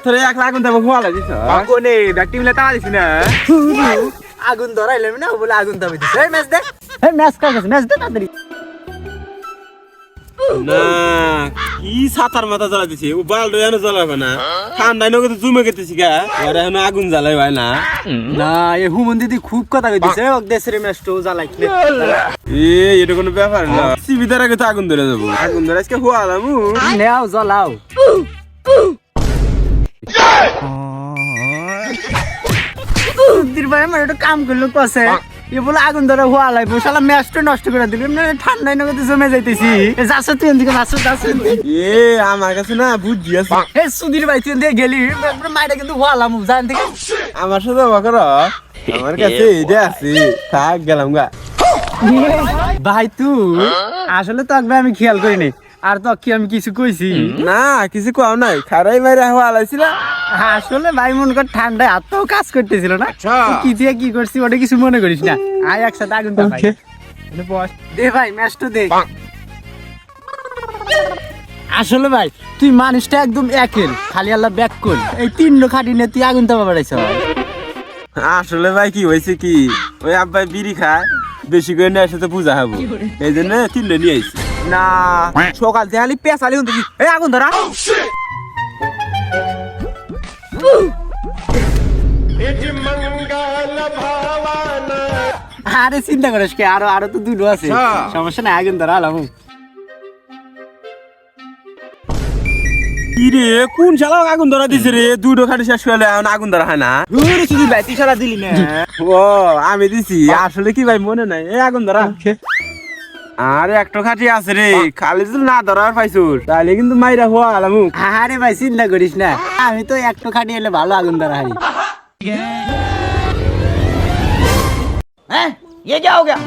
তোরে একলা আগুন দেবো খোয়ালা দিছ কোনে ব্যাকটি মিলে তাড়া দিছি না আগুন ধরাইলাম না বলে আগুন দাবি দিছে এই ম্যাচ দে এই ম্যাচ কাজ ম্যাচ দে তাড়াতাড়ি না কি সাতার মাথা জ্বালা দিছি ও বালডো এনে জ্বালাবে না ঠান্ডায় নগদ জুমে গেতেছি গা ওরা এখন আগুন জ্বালাই ভাই না না এ হুমন দিদি খুব কথা কইতেছে ওক দেশের ম্যাচটো জ্বালাইলে এটা কোনো ব্যাপার না সিবিদার আগে তো আগুন ধরে যাবো আগুন ধরে আজকে খোয়ালাম নেও জ্বালাও ভাই আমার একটা কাম করলো কসে এ বলে আগুন ধরে হওয়া লাগবে শালা ম্যাচটা নষ্ট করে দিল ঠান্ডায় নগদে জমে যাইতেছি যাচ্ছ তুই এদিকে যাচ্ছ আমার কাছে না বুদ্ধি আছে এ সুধীর ভাই তুই দিয়ে গেলি মাইটা কিন্তু হওয়ালাম জান থেকে আমার সাথে কর আমার কাছে এটা আছে থাক গেলাম গা ভাই তুই আসলে তো একবার আমি খেয়াল করিনি আর তো কি আমি কিছু কইছি না কিছু কও নাই খারাই মাইরা হওয়া লাইছিল আসলে ভাই মন কর ঠান্ডায় হাতটাও কাজ করতেছিল না কি দিয়ে কি করছি ওটা কিছু মনে করিস না আয় একসাথে আগুন তো ভাই বস দে ভাই ম্যাচটা দে আসলে ভাই তুই মানুষটা একদম একেল খালি আল্লাহ ব্যাক কর এই তিনটা খাটি নিয়ে তুই আগুন তাপা বাড়াইছ আসলে ভাই কি হয়েছে কি ওই আব্বাই বিড়ি খায় বেশি করে নেওয়ার সাথে পূজা হবো এই জন্য তিনটে নিয়ে আইছি না সকাল থেকে খালি পেঁচালি হতো এই আগুন ধরা আরে চিন্তা করিস কে আরো আরো তো দুটো আছে সমস্যা নাই আগুন ধরা আলাম রে কোন শালা আগুন ধরা দিছে রে দুটো খাটি শেষ হলে আগুন ধরা হয় না শুধু ভাই তুই সারা দিলি না ও আমি দিছি আসলে কি ভাই মনে নাই এই আগুন ধরা আর একটা খাটি আছে রে খালি যদি না ধরার পাইছুর তাহলে কিন্তু মাইরা হওয়া আলামু আরে ভাই চিন্তা করিস না আমি তো একটা খাটি এলে ভালো আগুন ধরা হারি হ্যাঁ ये क्या हो गया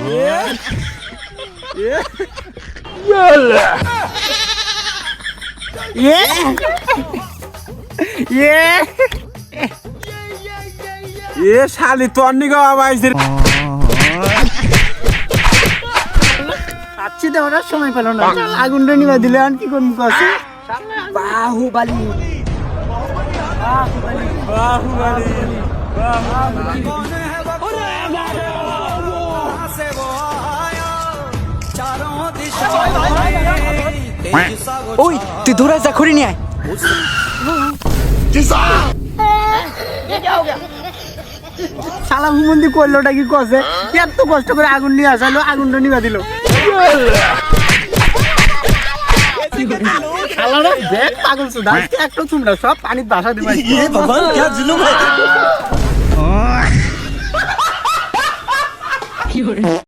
এ শালি তোর নিগো আবাইছে আচ্ছা তো ওরা সময় পেল না আগুনটা নিবা দিলে আর কি করবো কাছে বাহুবালি ওই তুই দৌড়া যা খড়ি নিয়ে আয় শালা হুমন্দি করলোটা কি কছে এত কষ্ট করে আগুন নিয়ে আসালো আগুনটা নিবা দিল শালারা দেখ পাগল সুদা একটা তোমরা সব পানির বাসা দিবা ভগবান क्या जुलुम है